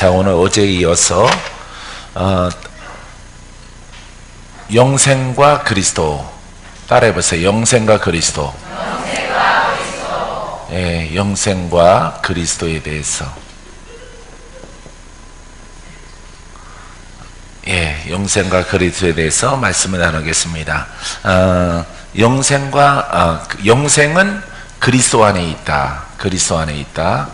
자, 오늘 어제에 이어서 영생과 그리스도 따라해보세요. 영생과 그리스도. 예, 영생과 그리스도에 대해서 영생과 그리스도에 대해서 말씀을 나누겠습니다. 영생은 그리스도 안에 있다. 그리스도 안에 있다.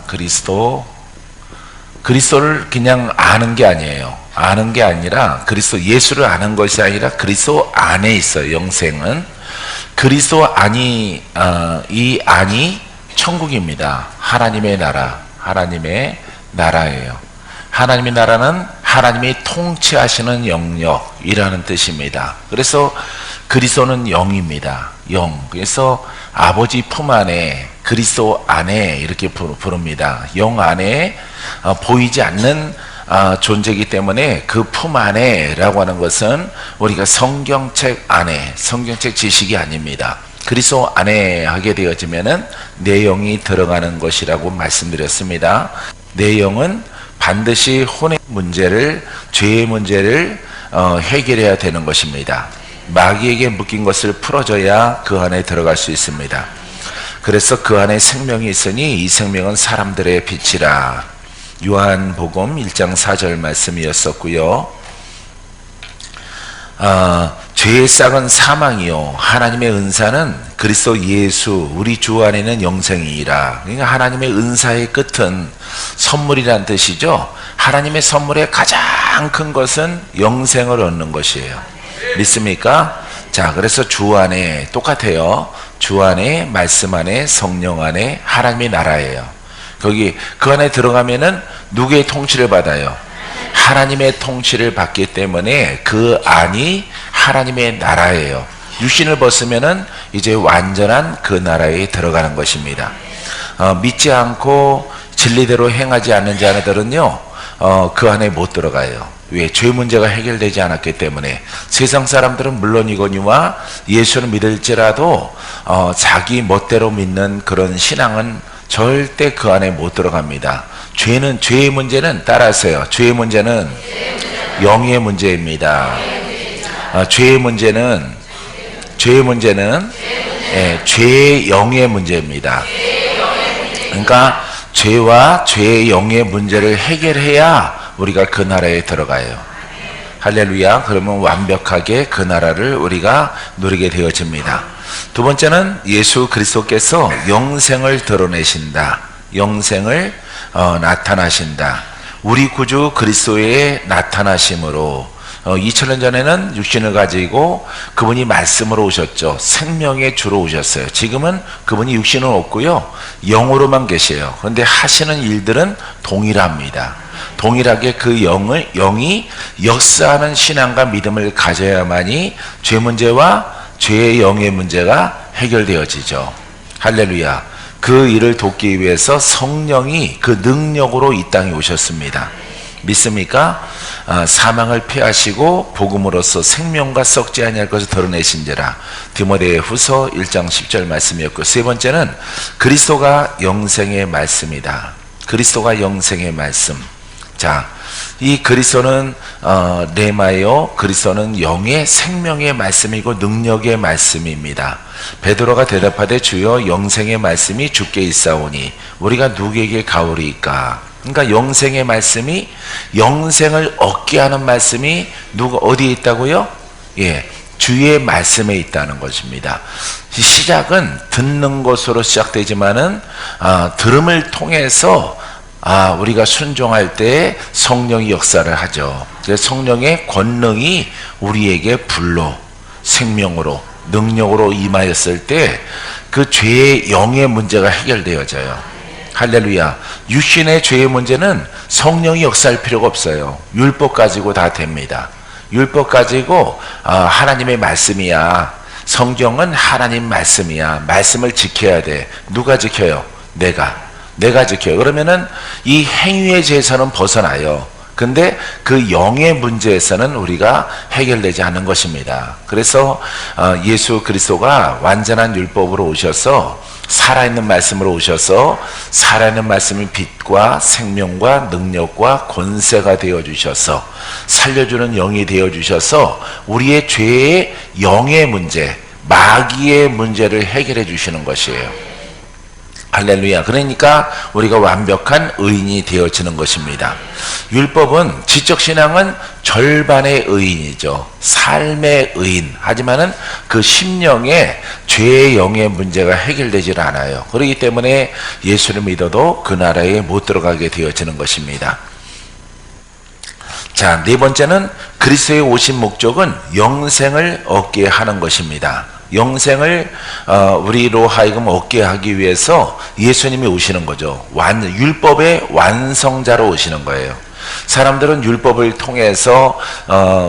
그리스도를 그냥 아는 게 아니에요. 아는 게 아니라 그리스도 예수를 아는 것이 아니라 그리스도 안에 있어요. 영생은 그리스도 안이 이 안이 천국입니다. 하나님의 나라, 하나님의 나라예요. 하나님의 나라는 하나님이 통치하시는 영역이라는 뜻입니다. 그래서 그리스도는 영입니다. 영. 그래서 아버지 품 안에, 그리스도 안에 이렇게 부릅니다. 영 안에 보이지 않는 존재이기 때문에 그 품 안에라고 하는 것은 우리가 성경책 안에, 성경책 지식이 아닙니다. 그리스도 안에 하게 되어지면은 내 영이 들어가는 것이라고 말씀드렸습니다. 내 영은 반드시 혼의 문제를, 죄의 문제를 해결해야 되는 것입니다. 마귀에게 묶인 것을 풀어줘야 그 안에 들어갈 수 있습니다. 그래서 그 안에 생명이 있으니 이 생명은 사람들의 빛이라. 요한복음 1장 4절 말씀이었었고요. 죄의 싹은 사망이요 하나님의 은사는 그리스도 예수 우리 주 안에는 영생이라. 그러니까 하나님의 은사의 끝은 선물이란 뜻이죠. 하나님의 선물의 가장 큰 것은 영생을 얻는 것이에요. 믿습니까? 자, 그래서 주 안에 똑같아요. 주 안에, 말씀 안에, 성령 안에 하나님의 나라예요. 거기 그 안에 들어가면은 누구의 통치를 받아요? 하나님의 통치를 받기 때문에 그 안이 하나님의 나라예요. 육신을 벗으면은 이제 완전한 그 나라에 들어가는 것입니다. 믿지 않고 진리대로 행하지 않는 자들은요, 그 안에 못 들어가요. 왜? 죄 문제가 해결되지 않았기 때문에. 세상 사람들은 물론이거니와 예수를 믿을지라도 자기 멋대로 믿는 그런 신앙은 절대 그 안에 못 들어갑니다. 죄의 문제는 따라하세요. 죄의 문제는 영의 문제입니다. 죄의 문제는 죄의 영의 문제입니다. 그러니까 죄와 죄의 영의 문제를 해결해야 우리가 그 나라에 들어가요. 할렐루야. 그러면 완벽하게 그 나라를 우리가 누리게 되어집니다. 두 번째는 예수 그리스도께서 영생을 드러내신다. 영생을 나타나신다. 우리 구주 그리스도의 나타나심으로 2000년 전에는 육신을 가지고 그분이 말씀으로 오셨죠. 생명의 주로 오셨어요. 지금은 그분이 육신은 없고요. 영으로만 계세요. 그런데 하시는 일들은 동일합니다. 동일하게 그 영이 역사하는 신앙과 믿음을 가져야만이 죄 문제와 죄의 영의 문제가 해결되어지죠. 할렐루야. 그 일을 돕기 위해서 성령이 그 능력으로 이 땅에 오셨습니다. 믿습니까? 사망을 피하시고 복음으로써 생명과 썩지 아니할 것을 드러내신지라. 디모데후서 1장 10절 말씀이었고, 세 번째는 그리스도가 영생의 말씀이다. 그리스도가 영생의 말씀. 자, 이 그리스도는 레마요, 그리스도는 영의 생명의 말씀이고 능력의 말씀입니다. 베드로가 대답하되 주여 영생의 말씀이 주께 있사오니 우리가 누구에게 가오리이까? 그러니까 영생의 말씀이, 영생을 얻게 하는 말씀이 어디에 있다고요? 예, 주의 말씀에 있다는 것입니다. 시작은 듣는 것으로 시작되지만은 들음을 통해서 우리가 순종할 때 성령이 역사를 하죠. 그래서 성령의 권능이 우리에게 불로, 생명으로, 능력으로 임하였을 때 그 죄의 영의 문제가 해결되어져요. 할렐루야. 육신의 죄의 문제는 성령이 역사할 필요가 없어요. 율법 가지고 다 됩니다. 율법 가지고 하나님의 말씀이야. 성경은 하나님 말씀이야. 말씀을 지켜야 돼. 누가 지켜요? 내가 지켜요. 그러면은 이 행위의 죄에서는 벗어나요. 근데 그 영의 문제에서는 우리가 해결되지 않는 것입니다. 그래서 예수 그리스도가 완전한 율법으로 오셔서 살아있는 말씀으로 오셔서 살아있는 말씀이 빛과 생명과 능력과 권세가 되어주셔서 살려주는 영이 되어주셔서 우리의 죄의 영의 문제, 마귀의 문제를 해결해 주시는 것이에요. 할렐루야. 그러니까 우리가 완벽한 의인이 되어지는 것입니다. 율법은, 지적신앙은 절반의 의인이죠. 삶의 의인. 하지만은 그 심령의 죄의 영의 문제가 해결되질 않아요. 그렇기 때문에 예수를 믿어도 그 나라에 못 들어가게 되어지는 것입니다. 자, 네 번째는 그리스도의 오신 목적은 영생을 얻게 하는 것입니다. 영생을 우리로 하여금 얻게 하기 위해서 예수님이 오시는 거죠. 율법의 완성자로 오시는 거예요. 사람들은 율법을 통해서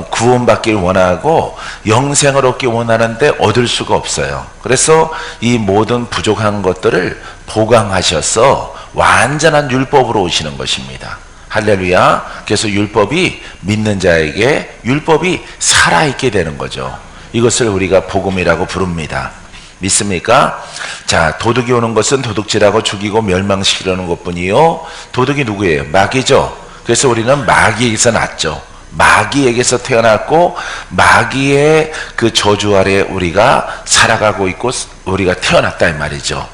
구원받길 원하고 영생을 얻기 원하는데 얻을 수가 없어요. 그래서 이 모든 부족한 것들을 보강하셔서 완전한 율법으로 오시는 것입니다. 할렐루야. 그래서 율법이 믿는 자에게 율법이 살아있게 되는 거죠. 이것을 우리가 복음이라고 부릅니다. 믿습니까? 자, 도둑이 오는 것은 도둑질하고 죽이고 멸망시키려는 것뿐이요. 도둑이 누구예요? 마귀죠. 그래서 우리는 마귀에게서 났죠. 마귀에게서 태어났고 마귀의 그 저주 아래 우리가 살아가고 있고 우리가 태어났다 이 말이죠.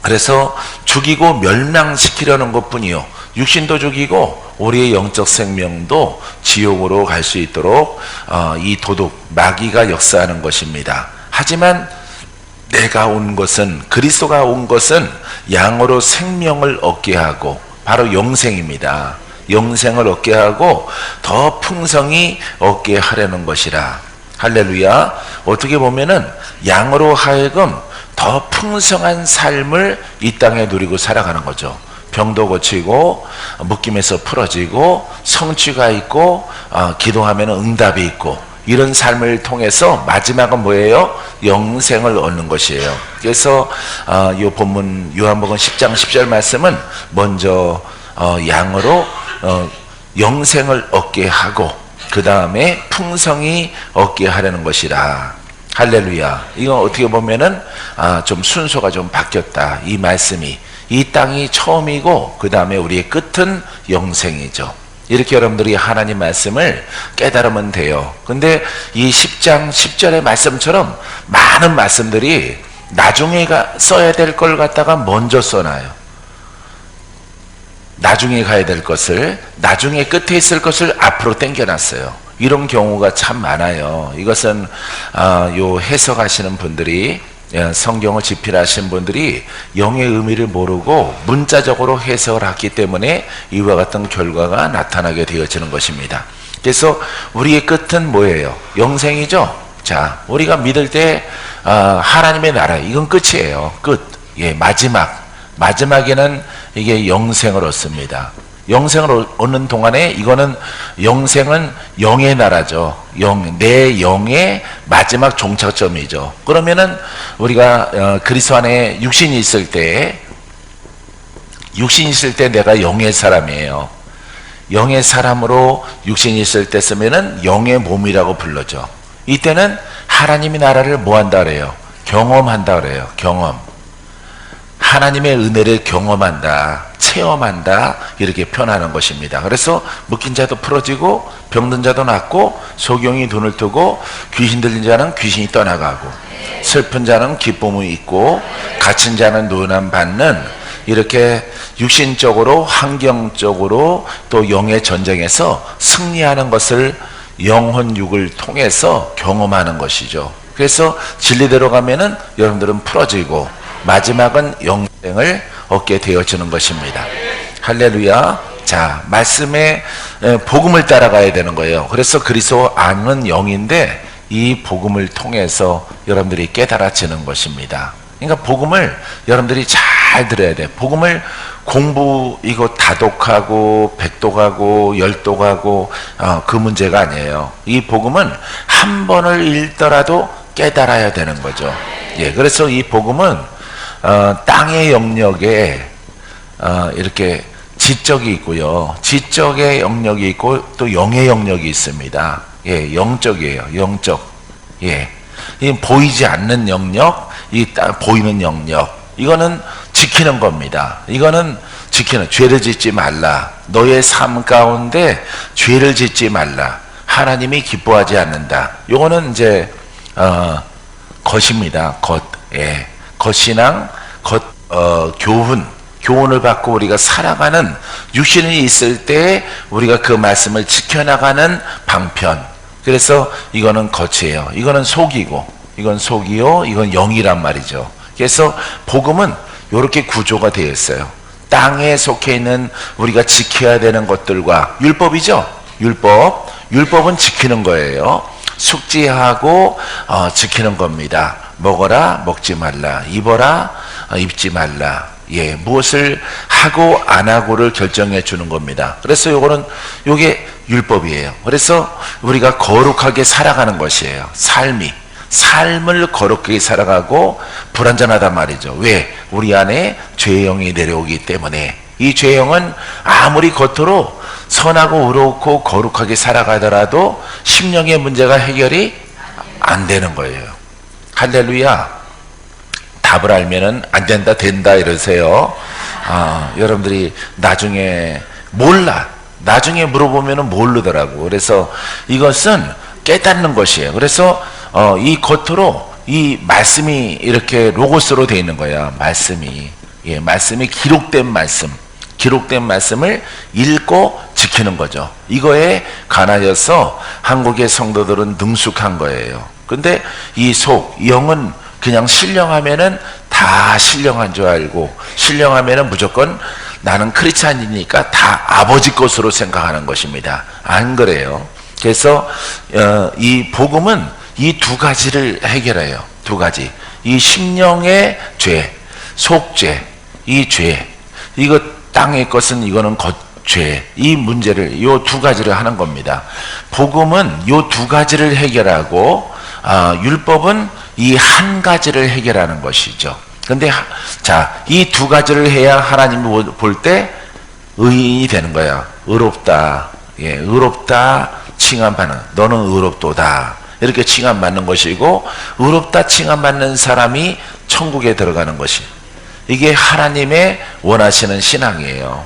그래서 죽이고 멸망시키려는 것뿐이요. 육신도 죽이고 우리의 영적 생명도 지옥으로 갈 수 있도록 이 도둑, 마귀가 역사하는 것입니다. 하지만 내가 온 것은, 그리스도가 온 것은 양으로 생명을 얻게 하고 바로 영생입니다. 영생을 얻게 하고 더 풍성히 얻게 하려는 것이라. 할렐루야. 어떻게 보면은 양으로 하여금 더 풍성한 삶을 이 땅에 누리고 살아가는 거죠. 병도 고치고 묶임에서 풀어지고 성취가 있고 기도하면 응답이 있고 이런 삶을 통해서 마지막은 뭐예요? 영생을 얻는 것이에요. 그래서 이 본문 요한복음 10장 10절 말씀은 먼저 양으로 영생을 얻게 하고 그 다음에 풍성히 얻게 하려는 것이라. 할렐루야. 이건 어떻게 보면은 좀 순서가 좀 바뀌었다. 이 말씀이 이 땅이 처음이고 그 다음에 우리의 끝은 영생이죠. 이렇게 여러분들이 하나님 말씀을 깨달으면 돼요. 근데 이 10장 10절의 말씀처럼 많은 말씀들이 나중에 써야 될 걸 갖다가 먼저 써놔요. 나중에 가야 될 것을, 나중에 끝에 있을 것을 앞으로 당겨놨어요. 이런 경우가 참 많아요. 이것은 요 해석하시는 분들이, 성경을 집필하신 분들이 영의 의미를 모르고 문자적으로 해석을 했기 때문에 이와 같은 결과가 나타나게 되어지는 것입니다. 그래서 우리의 끝은 뭐예요? 영생이죠. 자, 우리가 믿을 때 하나님의 나라, 이건 끝이에요. 끝. 예, 마지막에는 이게 영생을 얻습니다. 영생을 얻는 동안에 이거는 영생은 영의 나라죠. 내 영의 마지막 종착점이죠. 그러면은 우리가 그리스도 안에 육신이 있을 때 내가 영의 사람이에요. 영의 사람으로 육신이 있을 때 쓰면은 영의 몸이라고 불러죠. 이때는 하나님의 나라를 뭐 한다 그래요? 경험한다 그래요. 경험. 하나님의 은혜를 경험한다, 체험한다, 이렇게 표현하는 것입니다. 그래서 묶인 자도 풀어지고 병든 자도 낫고 소경이 눈을 뜨고 귀신 들린 자는 귀신이 떠나가고 슬픈 자는 기쁨이 있고 갇힌 자는 노염 받는, 이렇게 육신적으로 환경적으로 또 영의 전쟁에서 승리하는 것을 영혼 육을 통해서 경험하는 것이죠. 그래서 진리대로 가면은 여러분들은 풀어지고 마지막은 영생을 얻게 되어지는 것입니다. 할렐루야. 자, 말씀의 복음을 따라가야 되는 거예요. 그래서 그리스도 안은 영인데 이 복음을 통해서 여러분들이 깨달아지는 것입니다. 그러니까 복음을 여러분들이 잘 들어야 돼. 복음을 공부 이거 다독하고 백독하고 열독하고 그 문제가 아니에요. 이 복음은 한 번을 읽더라도 깨달아야 되는 거죠. 예, 그래서 이 복음은 땅의 영역에 이렇게 지적이 있고요. 지적의 영역이 있고 또 영의 영역이 있습니다. 예, 영적이에요. 영적. 예. 이 보이지 않는 영역, 이 보이는 영역. 이거는 지키는 겁니다. 이거는 지키는, 죄를 짓지 말라. 너의 삶 가운데 죄를 짓지 말라. 하나님이 기뻐하지 않는다. 요거는 이제 겉입니다. 겉. 예. 겉신앙, 교훈을 받고 우리가 살아가는, 육신이 있을 때 우리가 그 말씀을 지켜나가는 방편. 그래서 이거는 겉이에요. 이거는 속이고, 이건 속이요, 이건 영이란 말이죠. 그래서 복음은 이렇게 구조가 되어 있어요. 땅에 속해 있는 우리가 지켜야 되는 것들과, 율법이죠. 율법은 지키는 거예요. 숙지하고 지키는 겁니다. 먹어라, 먹지 말라. 입어라, 입지 말라. 예, 무엇을 하고 안 하고를 결정해 주는 겁니다. 그래서 요게 율법이에요. 그래서 우리가 거룩하게 살아가는 것이에요. 삶을 거룩하게 살아가고 불완전하단 말이죠. 왜? 우리 안에 죄의 영이 내려오기 때문에. 이 죄의 영은 아무리 겉으로 선하고 의롭고 거룩하게 살아가더라도 심령의 문제가 해결이 안 되는 거예요. 할렐루야. 답을 알면은 안 된다, 된다 이러세요. 여러분들이 나중에 몰라. 나중에 물어보면은 모르더라고. 그래서 이것은 깨닫는 것이에요. 그래서 이 겉으로 이 말씀이 이렇게 로고스로 되어 있는 거야. 말씀이. 예, 말씀이 기록된 말씀을 읽고 지키는 거죠. 이거에 관하여서 한국의 성도들은 능숙한 거예요. 근데 이 영은 그냥 신령하면은 다 신령한 줄 알고, 신령하면은 무조건 나는 크리스찬이니까 다 아버지 것으로 생각하는 것입니다. 안 그래요. 그래서 이 복음은 이 두 가지를 해결해요. 두 가지. 이 심령의 죄, 속죄, 이 죄. 이거 땅의 것은 이거는 겉죄. 이 문제를, 요 두 가지를 하는 겁니다. 복음은 요 두 가지를 해결하고, 율법은 이 한 가지를 해결하는 것이죠. 근데 이 두 가지를 해야 하나님이 볼 때 의인이 되는 거야. 의롭다. 예, 의롭다 칭함받는, 너는 의롭도다. 이렇게 칭함받는 것이고, 의롭다 칭함받는 사람이 천국에 들어가는 것이, 이게 하나님의 원하시는 신앙이에요.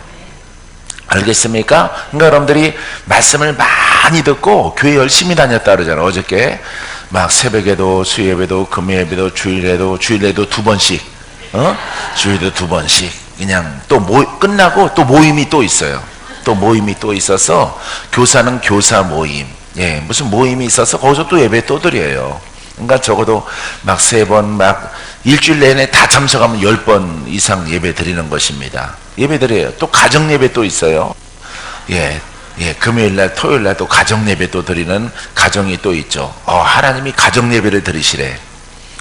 알겠습니까? 그러니까 여러분들이 말씀을 많이 듣고 교회 열심히 다녔다 그러잖아요. 어저께 막 새벽에도 수요예배도 금요예배도 주일에도 두 번씩, 주일에도 두 번씩, 그냥 또 끝나고 또 모임이 또 있어요. 또 모임이 또 있어서, 교사는 교사 모임, 예, 무슨 모임이 있어서 거기서 또 예배 또 드려요. 그러니까 적어도 막 3번, 막 일주일 내내 다 참석하면 10번 이상 예배 드리는 것입니다. 예배 드려요. 또 가정 예배 또 있어요. 예, 금요일날, 토요일날 또 가정 예배 또 드리는 가정이 또 있죠. 하나님이 가정 예배를 드리시래.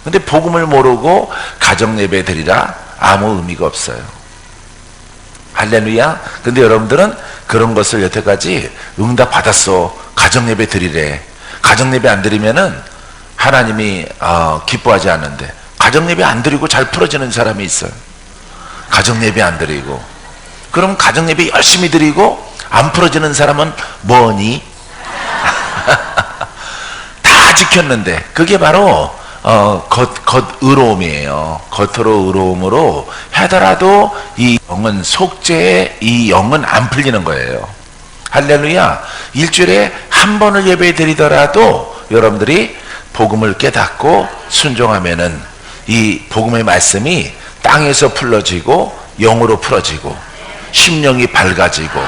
근데 복음을 모르고 가정 예배 드리라? 아무 의미가 없어요. 할렐루야. 근데 여러분들은 그런 것을 여태까지 응답 받았어. 가정 예배 드리래. 가정 예배 안 드리면은 하나님이 기뻐하지 않는데, 가정 예배 안 드리고 잘 풀어지는 사람이 있어요. 가정 예배 안 드리고. 그럼 가정 예배 열심히 드리고 안 풀어지는 사람은 뭐니? 다 지켰는데. 그게 바로 겉 의로움이에요. 겉으로 의로움으로 하더라도 이 영은, 속죄의 이 영은 안 풀리는 거예요. 할렐루야. 일주일에 한 번을 예배 드리더라도 여러분들이 복음을 깨닫고 순종하면은 이 복음의 말씀이 땅에서 풀어지고 영으로 풀어지고 심령이 밝아지고,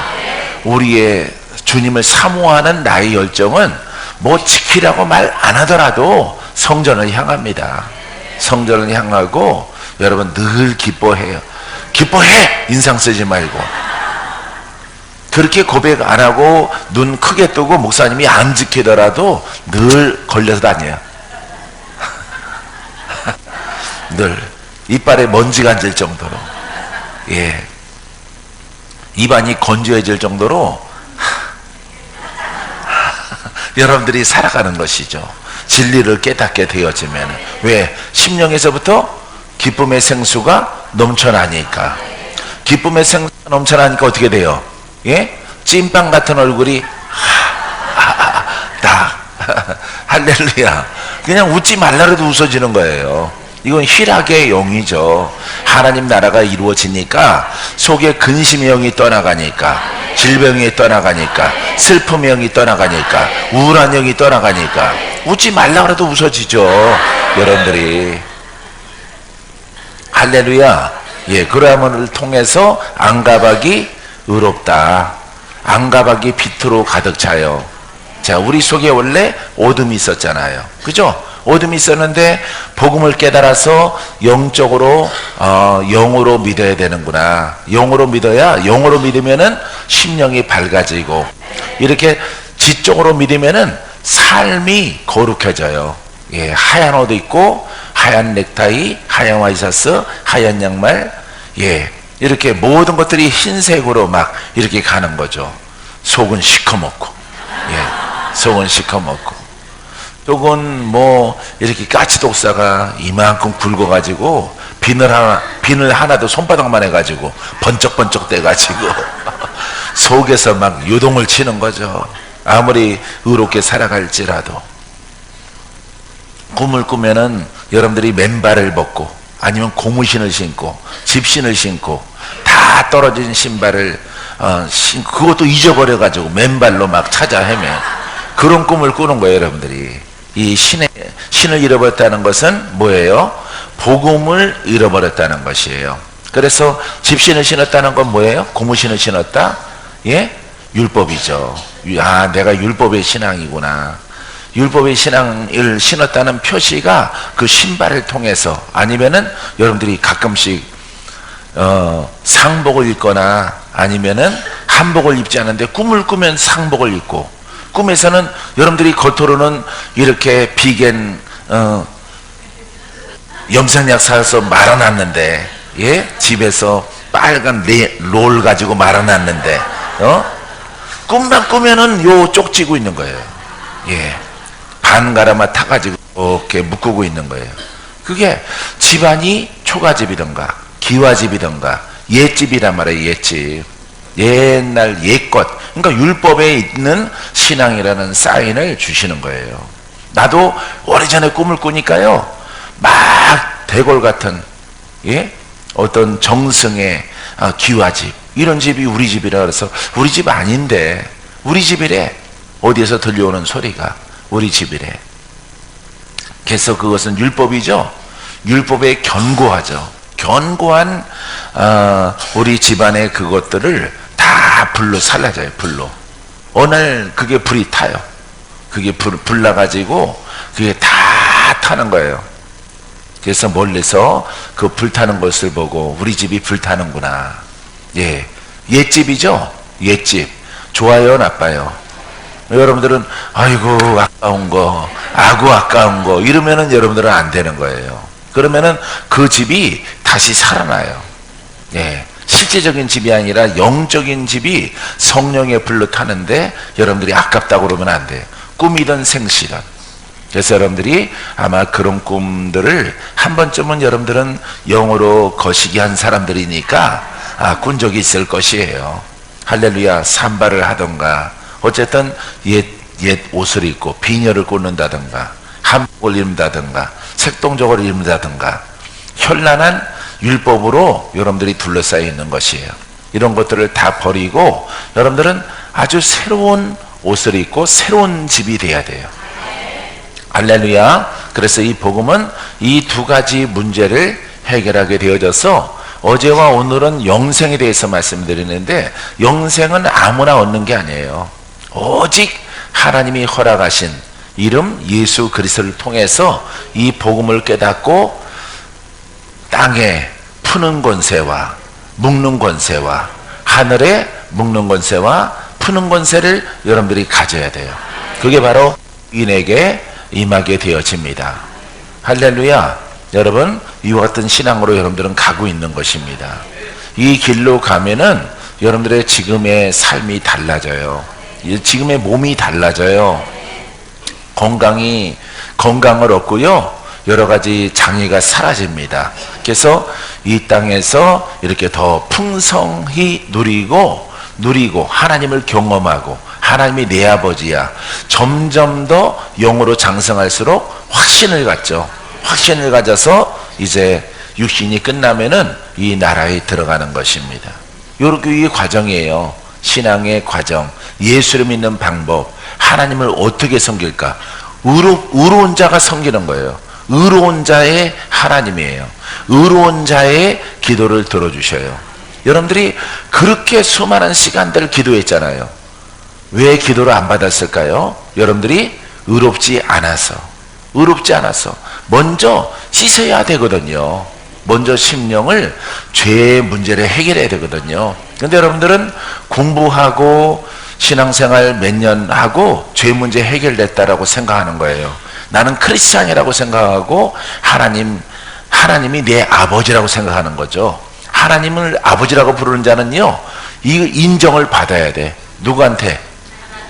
우리의 주님을 사모하는 나의 열정은 뭐 지키라고 말 안 하더라도 성전을 향합니다. 성전을 향하고 여러분 늘 기뻐해요. 기뻐해! 인상 쓰지 말고. 그렇게 고백 안 하고 눈 크게 뜨고 목사님이 안 지키더라도 늘 걸려서 다녀요. 늘 이빨에 먼지가 앉을 정도로, 예, 입안이 건조해질 정도로 여러분들이 살아가는 것이죠. 진리를 깨닫게 되어지면. 왜? 심령에서부터 기쁨의 생수가 넘쳐나니까. 기쁨의 생사 넘쳐나니까 어떻게 돼요? 예? 찐빵 같은 얼굴이 다 할렐루야. 그냥 웃지 말라라도 웃어지는 거예요. 이건 희락의 영이죠. 하나님 나라가 이루어지니까 속에 근심의 영이 떠나가니까, 질병이 떠나가니까, 슬픔의 영이 떠나가니까, 우울한 영이 떠나가니까 웃지 말라라도 웃어지죠. 여러분들이 할렐루야. 예, 그러함을 통해서 안가박이 의롭다. 안가박이 빛으로 가득 차요. 자, 우리 속에 원래 어둠이 있었잖아요. 그죠? 어둠이 있었는데 복음을 깨달아서 영적으로 영으로 믿어야 되는구나. 영으로 믿으면은 심령이 밝아지고, 이렇게 지적으로 믿으면은 삶이 거룩해져요. 예, 하얀 옷 입고 하얀 넥타이, 하얀 와이셔츠, 하얀 양말, 예, 이렇게 모든 것들이 흰색으로 막 이렇게 가는 거죠. 속은 시커멓고, 예, 속은 시커멓고. 속은 뭐 이렇게 까치독사가 이만큼 굵어가지고 비늘 하나도 손바닥만 해가지고 번쩍번쩍 돼가지고 속에서 막 요동을 치는 거죠. 아무리 의롭게 살아갈지라도. 꿈을 꾸면은 여러분들이 맨발을 벗고 아니면 고무신을 신고 집신을 신고 다 떨어진 신발을 신고, 그것도 잊어버려가지고 맨발로 막 찾아 헤매, 그런 꿈을 꾸는 거예요. 여러분들이 이 신을 잃어버렸다는 것은 뭐예요? 복음을 잃어버렸다는 것이에요. 그래서 집신을 신었다는 건 뭐예요? 고무신을 신었다? 예? 율법이죠. 아, 내가 율법의 신앙이구나. 율법의 신앙을 신었다는 표시가 그 신발을 통해서, 아니면은 여러분들이 가끔씩 상복을 입거나 아니면은 한복을 입지 않는데 꿈을 꾸면 상복을 입고, 꿈에서는 여러분들이 겉으로는 이렇게 비겐 염색약 사서 말아놨는데, 예? 집에서 빨간 롤 가지고 말아놨는데 꿈만 꾸면은 요 쪽지고 있는 거예요. 예, 반가라마 타가지고 이렇게 묶고 있는 거예요. 그게 집안이 초가집이던가 기와집이던가 옛집이란 말이에요. 옛집, 옛날 옛것. 그러니까 율법에 있는 신앙이라는 사인을 주시는 거예요. 나도 오래전에 꿈을 꾸니까요, 막 대궐 같은, 예? 어떤 정승의 기와집, 이런 집이 우리 집이라 그래서 우리 집 아닌데 우리 집이래. 어디에서 들려오는 소리가 우리 집이래. 그래서 그것은 율법이죠. 율법에 견고하죠. 견고한 우리 집안의 그것들을 다 불로 살라져요. 불로. 어느 날 그게 불이 타요. 그게 불 나가지고 그게 다 타는 거예요. 그래서 멀리서 그 불타는 것을 보고 우리 집이 불타는구나. 예, 옛집이죠. 옛집. 좋아요, 나빠요? 여러분들은 아이고 아까운 거, 아까운 거 이러면은 여러분들은 안 되는 거예요. 그러면은 그 집이 다시 살아나요. 예, 실제적인 집이 아니라 영적인 집이 성령의 불로 타는데 여러분들이 아깝다고 그러면 안 돼요. 꿈이든 생시든. 그래서 여러분들이 아마 그런 꿈들을 한 번쯤은 여러분들은 영으로 거시기 한 사람들이니까 꾼 적이 있을 것이에요. 할렐루야. 산발을 하던가 어쨌든 옛 옷을 입고 비녀를 꽂는다든가 한복을 입는다든가 색동적으로 입는다든가 현란한 율법으로 여러분들이 둘러싸여 있는 것이에요. 이런 것들을 다 버리고 여러분들은 아주 새로운 옷을 입고 새로운 집이 돼야 돼요. 할렐루야. 그래서 이 복음은 이 두 가지 문제를 해결하게 되어져서 어제와 오늘은 영생에 대해서 말씀드리는데, 영생은 아무나 얻는 게 아니에요. 오직 하나님이 허락하신 이름 예수 그리스도를 통해서 이 복음을 깨닫고 땅에 푸는 권세와 묶는 권세와 하늘에 묶는 권세와 푸는 권세를 여러분들이 가져야 돼요. 그게 바로 인에게 임하게 되어집니다. 할렐루야. 여러분, 이와 같은 신앙으로 여러분들은 가고 있는 것입니다. 이 길로 가면은 여러분들의 지금의 삶이 달라져요. 지금의 몸이 달라져요. 건강을 얻고요, 여러 가지 장애가 사라집니다. 그래서 이 땅에서 이렇게 더 풍성히 누리고 하나님을 경험하고 하나님이 내 아버지야. 점점 더 영으로 장성할수록 확신을 갖죠. 확신을 가져서 이제 육신이 끝나면은 이 나라에 들어가는 것입니다. 요렇게 이 과정이에요. 신앙의 과정, 예수를 믿는 방법, 하나님을 어떻게 섬길까? 의로운 자가 섬기는 거예요. 의로운 자의 하나님이에요. 의로운 자의 기도를 들어주셔요. 여러분들이 그렇게 수많은 시간들 기도했잖아요. 왜 기도를 안 받았을까요? 여러분들이 의롭지 않아서 먼저 씻어야 되거든요. 먼저 심령을, 죄의 문제를 해결해야 되거든요. 근데 여러분들은 공부하고 신앙생활 몇 년 하고 죄 문제 해결됐다라고 생각하는 거예요. 나는 크리스찬이라고 생각하고 하나님이 내 아버지라고 생각하는 거죠. 하나님을 아버지라고 부르는 자는요, 이 인정을 받아야 돼. 누구한테?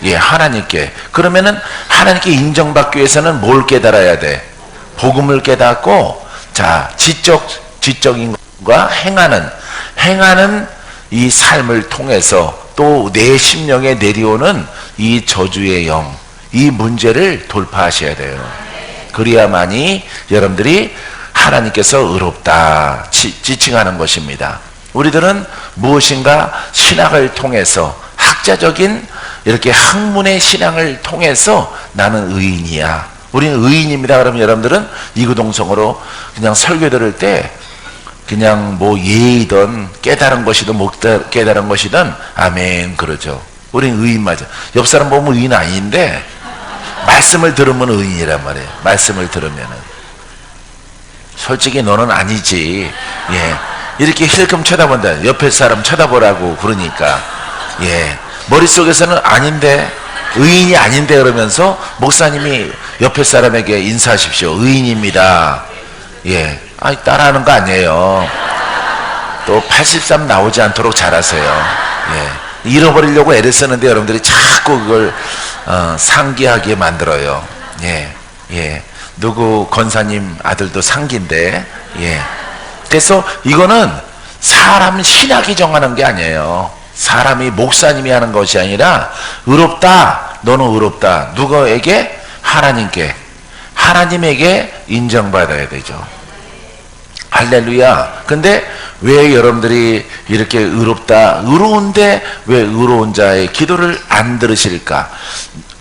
예, 하나님께. 그러면은 하나님께 인정받기 위해서는 뭘 깨달아야 돼? 복음을 깨닫고, 자, 지적인 것과 행하는 이 삶을 통해서 또 내 심령에 내려오는 이 저주의 영, 이 문제를 돌파하셔야 돼요. 그래야만이 여러분들이 하나님께서 의롭다 지칭하는 것입니다. 우리들은 무엇인가 신학을 통해서, 학자적인 이렇게 학문의 신앙을 통해서 나는 의인이야, 우리는 의인입니다. 그러면 여러분들은 이구동성으로 그냥 설교 들을 때 그냥 뭐 예의든 깨달은 것이든 못 깨달은 것이든 아멘 그러죠. 우리는 의인 맞아. 옆 사람 보면 의인 아닌데 말씀을 들으면 의인이란 말이에요. 말씀을 들으면은 솔직히 너는 아니지. 예, 이렇게 힐끔 쳐다본다. 옆에 사람 쳐다보라고 그러니까 예, 머릿속에서는 아닌데, 의인이 아닌데 그러면서 목사님이 옆에 사람에게 인사하십시오. 의인입니다. 예, 아니 따라하는 거 아니에요. 또 83 나오지 않도록 잘하세요. 예, 잃어버리려고 애를 쓰는데 여러분들이 자꾸 그걸 상기하게 만들어요. 예, 예. 누구 권사님 아들도 상기인데, 예. 그래서 이거는 사람 신학이 정하는 게 아니에요. 사람이, 목사님이 하는 것이 아니라, 의롭다, 너는 의롭다. 누구에게? 하나님께. 하나님에게 인정받아야 되죠. 할렐루야. 근데 왜 여러분들이 이렇게 의로운데 왜 의로운 자의 기도를 안 들으실까?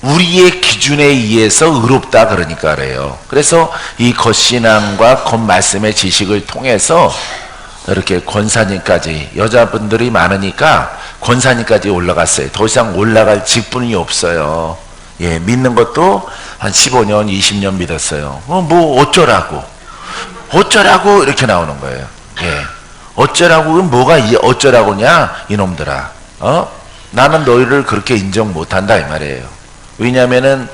우리의 기준에 의해서 의롭다 그러니까 그래요. 그래서 이 겉신앙과 겉말씀의 지식을 통해서 이렇게 권사님까지, 여자분들이 많으니까 권사님까지 올라갔어요. 더 이상 올라갈 직분이 없어요. 예, 믿는 것도 한 15년, 20년 믿었어요. 뭐 어쩌라고 이렇게 나오는 거예요. 예, 어쩌라고, 뭐가 어쩌라고냐 이놈들아. 나는 너희를 그렇게 인정 못한다 이 말이에요. 왜냐하면은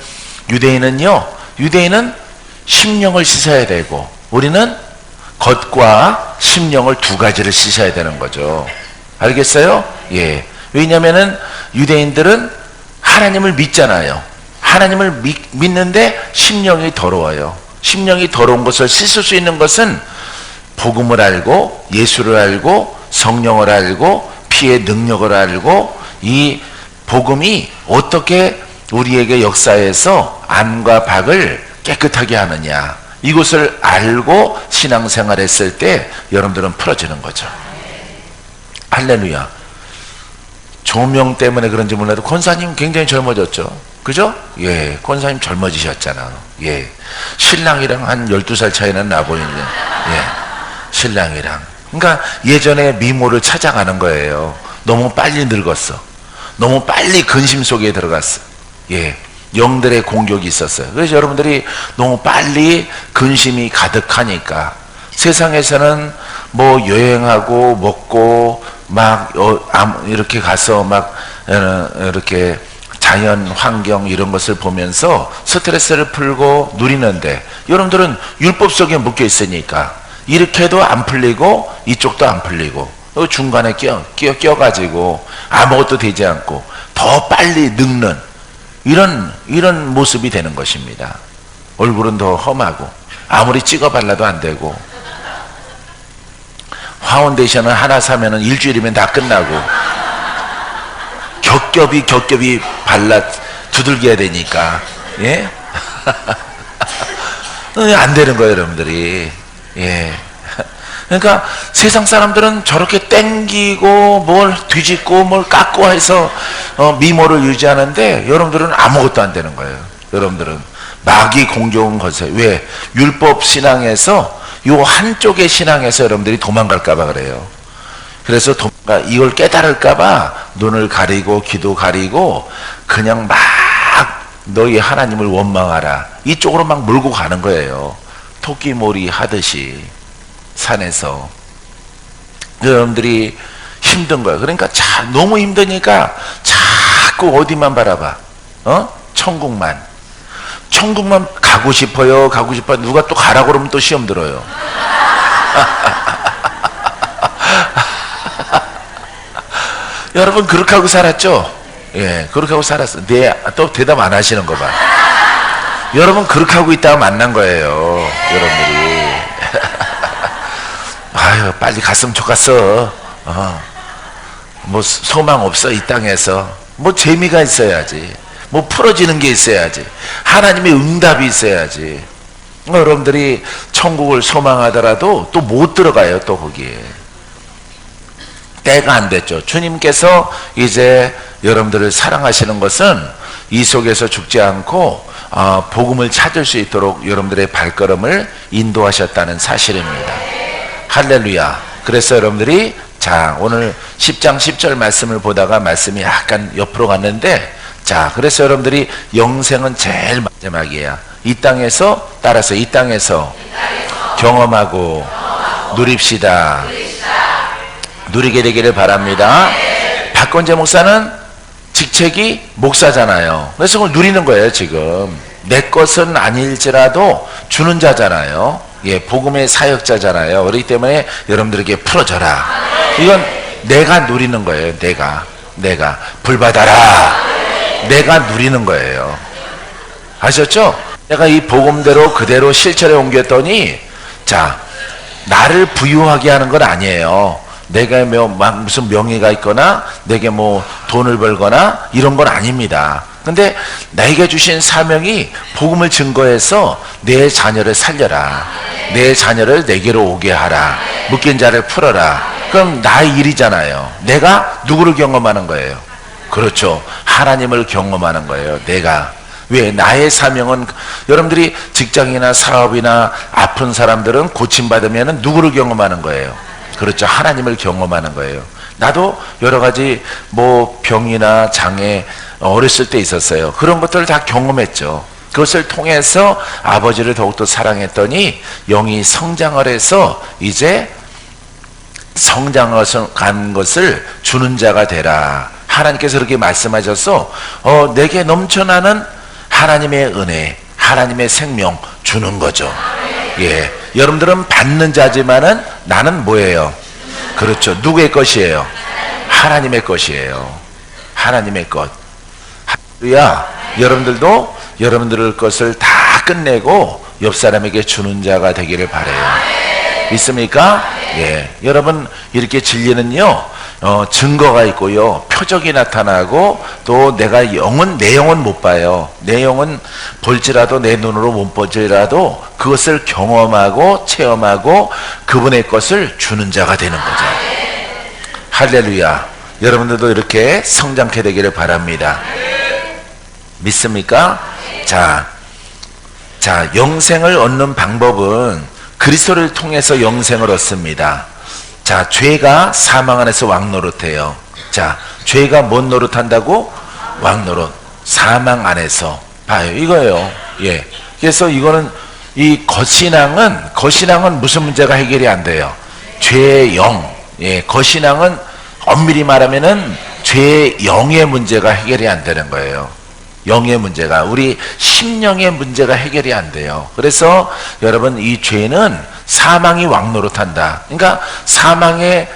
유대인은 심령을 씻어야 되고, 우리는 겉과 심령을 두 가지를 씻어야 되는 거죠. 알겠어요? 예. 왜냐하면은 유대인들은 하나님을 믿잖아요. 하나님을 믿는데 심령이 더러워요. 심령이 더러운 것을 씻을 수 있는 것은 복음을 알고, 예수를 알고, 성령을 알고, 피의 능력을 알고, 이 복음이 어떻게 우리에게 역사에서 안과 밖을 깨끗하게 하느냐, 이것을 알고 신앙생활 했을 때 여러분들은 풀어지는 거죠. 할렐루야. 조명 때문에 그런지 몰라도 권사님 굉장히 젊어졌죠. 그죠? 예, 권사님 젊어지셨잖아. 예, 신랑이랑 한 12살 차이는 나 보이는데, 예, 신랑이랑. 그러니까 예전에 미모를 찾아가는 거예요. 너무 빨리 늙었어. 너무 빨리 근심 속에 들어갔어. 예, 영들의 공격이 있었어요. 그래서 여러분들이 너무 빨리 근심이 가득하니까 세상에서는 뭐 여행하고 먹고 막 이렇게 가서 막 이렇게 자연 환경 이런 것을 보면서 스트레스를 풀고 누리는데, 여러분들은 율법 속에 묶여 있으니까 이렇게도 안 풀리고 이쪽도 안 풀리고 중간에 껴가지고 아무것도 되지 않고 더 빨리 늙는 이런 모습이 되는 것입니다. 얼굴은 더 험하고 아무리 찍어 발라도 안 되고 파운데이션을 하나 사면은 일주일이면 다 끝나고 겹겹이 발라 두들겨야 되니까 예? 안 되는 거예요, 여러분들이. 예. 그러니까 세상 사람들은 저렇게 땡기고 뭘 뒤집고 뭘 깎고 해서 미모를 유지하는데 여러분들은 아무것도 안 되는 거예요. 여러분들은 마귀 공격은 거세요. 왜? 율법 신앙에서 요 한쪽의 신앙에서 여러분들이 도망갈까봐 그래요. 그래서 이걸 깨달을까봐 눈을 가리고 귀도 가리고 그냥 막 너희 하나님을 원망하라 이쪽으로 막 몰고 가는 거예요. 토끼몰이 하듯이 산에서. 여러분들이 힘든 거예요. 그러니까 너무 힘드니까 자꾸 어디만 바라봐. 천국만 가고 싶어요. 가고 싶어. 누가 또 가라고 그러면 또 시험 들어요. 여러분 그렇게 하고 살았죠? 예, 그렇게 하고 살았어. 또 대답 안 하시는 거 봐. 여러분 그렇게 하고 있다가 만난 거예요. 여러분들이. 아유, 빨리 갔으면 좋겠어. 뭐 소망 없어 이 땅에서. 뭐 재미가 있어야지. 뭐 풀어지는 게 있어야지. 하나님의 응답이 있어야지. 여러분들이 천국을 소망하더라도 또 못 들어가요. 또 거기에. 때가 안 됐죠. 주님께서 이제 여러분들을 사랑하시는 것은 이 속에서 죽지 않고 복음을 찾을 수 있도록 여러분들의 발걸음을 인도하셨다는 사실입니다. 할렐루야. 그래서 여러분들이 자, 오늘 10장 10절 말씀을 보다가 말씀이 약간 옆으로 갔는데, 자, 그래서 여러분들이 영생은 제일 마지막이야. 이 땅에서 따라서 이 땅에서 경험하고 누립시다. 누리게 되기를 바랍니다. 박건재 목사는 직책이 목사잖아요. 그래서 그걸 누리는 거예요. 지금 내 것은 아닐지라도 주는 자잖아요. 예, 복음의 사역자잖아요. 그렇기 때문에 여러분들에게 풀어져라. 이건 내가 누리는 거예요. 내가 불 받아라. 내가 누리는 거예요. 아셨죠? 내가 이 복음대로 그대로 실천에 옮겼더니, 자, 나를 부유하게 하는 건 아니에요. 내가 무슨 명예가 있거나 내게 뭐 돈을 벌거나 이런 건 아닙니다. 근데 나에게 주신 사명이 복음을 증거해서 내 자녀를 살려라. 내 자녀를 내게로 오게 하라. 묶인 자를 풀어라. 그럼 나의 일이잖아요. 내가 누구를 경험하는 거예요? 그렇죠. 하나님을 경험하는 거예요. 내가. 왜? 나의 사명은, 여러분들이 직장이나 사업이나 아픈 사람들은 고침받으면 누구를 경험하는 거예요? 그렇죠. 하나님을 경험하는 거예요. 나도 여러 가지 뭐 병이나 장애 어렸을 때 있었어요. 그런 것들을 다 경험했죠. 그것을 통해서 아버지를 더욱더 사랑했더니 영이 성장을 해서 이제 성장한 것을 주는 자가 되라. 하나님께서 그렇게 말씀하셔서 내게 넘쳐나는 하나님의 은혜, 하나님의 생명 주는 거죠. 예, 여러분들은 받는 자지만은 나는 뭐예요? 그렇죠. 누구의 것이에요? 하나님의 것이에요. 하나님의 것. 할렐루야. 여러분들도 여러분들의 것을 다 끝내고 옆 사람에게 주는 자가 되기를 바라요. 믿습니까? 예. 여러분 이렇게 진리는요, 증거가 있고요, 표적이 나타나고, 또 내가 내 영은 못 봐요. 내 영은 볼지라도, 내 눈으로 못 볼지라도 그것을 경험하고 체험하고 그분의 것을 주는 자가 되는 거죠. 할렐루야. 여러분들도 이렇게 성장케 되기를 바랍니다. 믿습니까? 자, 영생을 얻는 방법은 그리스도를 통해서 영생을 얻습니다. 자, 죄가 사망 안에서 왕노릇해요. 자, 죄가 뭔 노릇한다고? 왕노릇. 사망 안에서. 봐요. 이거예요. 예. 그래서 이거는, 이 거신앙은 무슨 문제가 해결이 안 돼요? 죄의 영. 예. 거신앙은 엄밀히 말하면은 죄의 영의 문제가 해결이 안 되는 거예요. 영의 문제가, 우리 심령의 문제가 해결이 안 돼요. 그래서 여러분, 이 죄는 사망이 왕노릇한다. 그러니까 사망의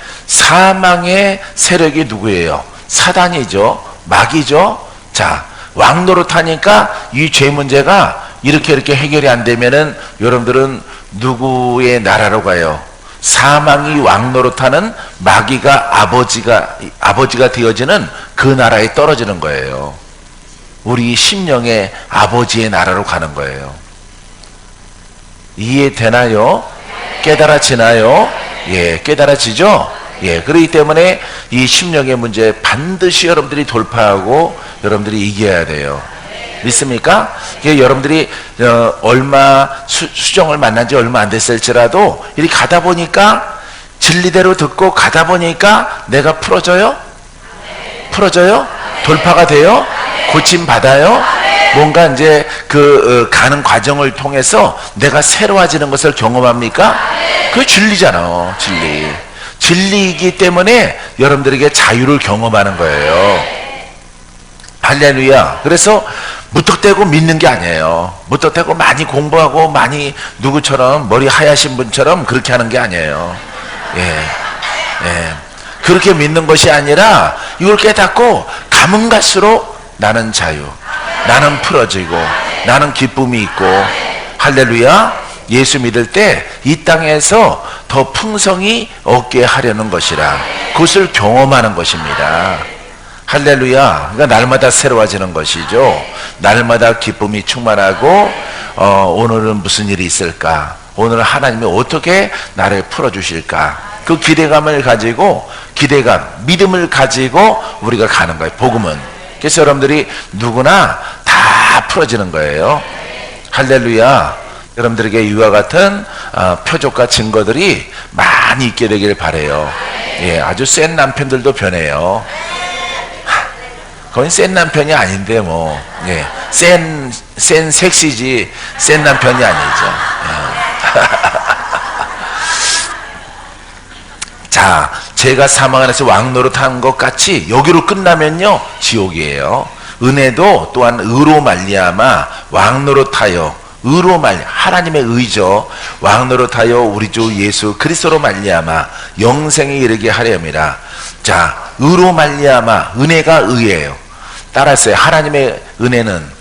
세력이 누구예요? 사단이죠. 마귀죠. 자, 왕노릇하니까 이 죄 문제가 이렇게 해결이 안 되면은 여러분들은 누구의 나라로 가요? 사망이 왕노릇하는 마귀가 아버지가 되어지는 그 나라에 떨어지는 거예요. 우리 심령의 아버지의 나라로 가는 거예요. 이해되나요? 깨달아지나요? 예, 깨달아지죠? 예, 그렇기 때문에 이 심령의 문제 반드시 여러분들이 돌파하고 여러분들이 이겨야 돼요. 믿습니까? 여러분들이 얼마 수정을 만난 지 얼마 안 됐을지라도 이렇게 가다 보니까 진리대로 듣고 가다 보니까 내가 풀어져요? 돌파가 돼요? 고침 받아요? 뭔가 이제 가는 과정을 통해서 내가 새로워지는 것을 경험합니까? 그게 진리잖아. 진리이기 때문에 여러분들에게 자유를 경험하는 거예요. 할렐루야. 그래서 무턱대고 믿는 게 아니에요. 무턱대고 많이 공부하고 많이 누구처럼 머리 하얗신 분처럼 그렇게 하는 게 아니에요. 예. 그렇게 믿는 것이 아니라 이걸 깨닫고 가면 갈수록 나는 자유, 나는 풀어지고, 나는 기쁨이 있고, 할렐루야. 예수 믿을 때 이 땅에서 더 풍성히 얻게 하려는 것이라 그것을 경험하는 것입니다. 할렐루야. 그러니까 날마다 새로워지는 것이죠. 날마다 기쁨이 충만하고 오늘은 무슨 일이 있을까? 오늘 하나님이 어떻게 나를 풀어주실까? 그 기대감을 가지고 믿음을 가지고 우리가 가는 거예요. 복음은. 그래서 여러분들이 누구나 다 풀어지는 거예요. 할렐루야. 여러분들에게 이와 같은 표적과 증거들이 많이 있게 되길 바라요. 예, 아주 센 남편들도 변해요. 거긴 센 남편이 아닌데 뭐, 예, 센 섹시지 센 남편이 아니죠. 자, 제가 사망 안에서 왕노릇한 것 같이 여기로 끝나면요 지옥이에요. 은혜도 또한 의로 말미암아 왕노릇하여 하나님의 의죠. 왕노릇하여 우리 주 예수 그리스도로 말미암아 영생에 이르게 하려 함이라. 자, 의로 말미암아. 은혜가 의예요. 따라서요. 하나님의 은혜는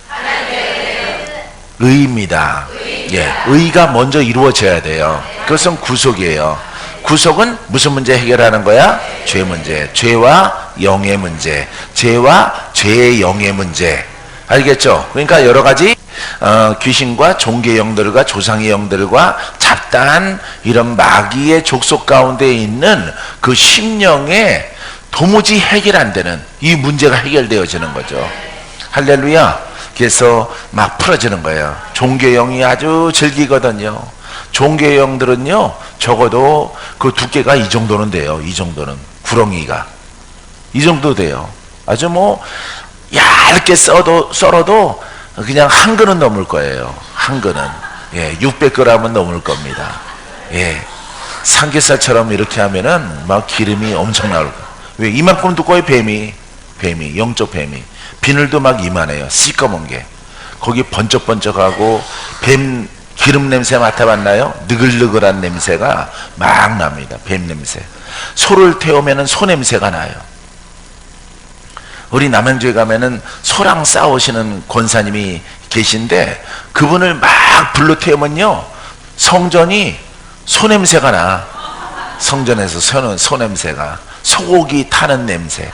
의입니다. 예, 의가 먼저 이루어져야 돼요. 그것은 구속이에요. 구속은 무슨 문제 해결하는 거야? 죄 문제. 죄와 영의 문제. 죄와 죄의 영의 문제. 알겠죠? 그러니까 여러 가지 귀신과 종교 영들과 조상의 영들과 잡다한 이런 마귀의 족속 가운데 있는 그 심령에 도무지 해결 안 되는 이 문제가 해결되어지는 거죠. 할렐루야. 그래서 막 풀어지는 거예요. 종교 영이 아주 즐기거든요. 종교 영들은요 적어도 그 두께가 이 정도는 돼요. 이 정도는 구렁이가 이 정도 돼요. 아주 뭐 얇게 썰어도 그냥 한 근은 넘을 거예요. 한 근은. 예, 600g은 넘을 겁니다. 예, 삼겹살처럼 이렇게 하면은 막 기름이 엄청 나올 거예요. 왜? 이만큼 두꺼워요. 뱀이 영적 뱀이 비늘도 막 이만해요. 시꺼먼 게 거기 번쩍번쩍하고 뱀 기름 냄새 맡아봤나요? 느글느글한 냄새가 막 납니다. 뱀 냄새. 소를 태우면은 소 냄새가 나요. 우리 남양주에 가면은 소랑 싸우시는 권사님이 계신데 그분을 막 불러 태우면요 성전이 소 냄새가 나. 성전에서 소 냄새가 소고기 타는 냄새.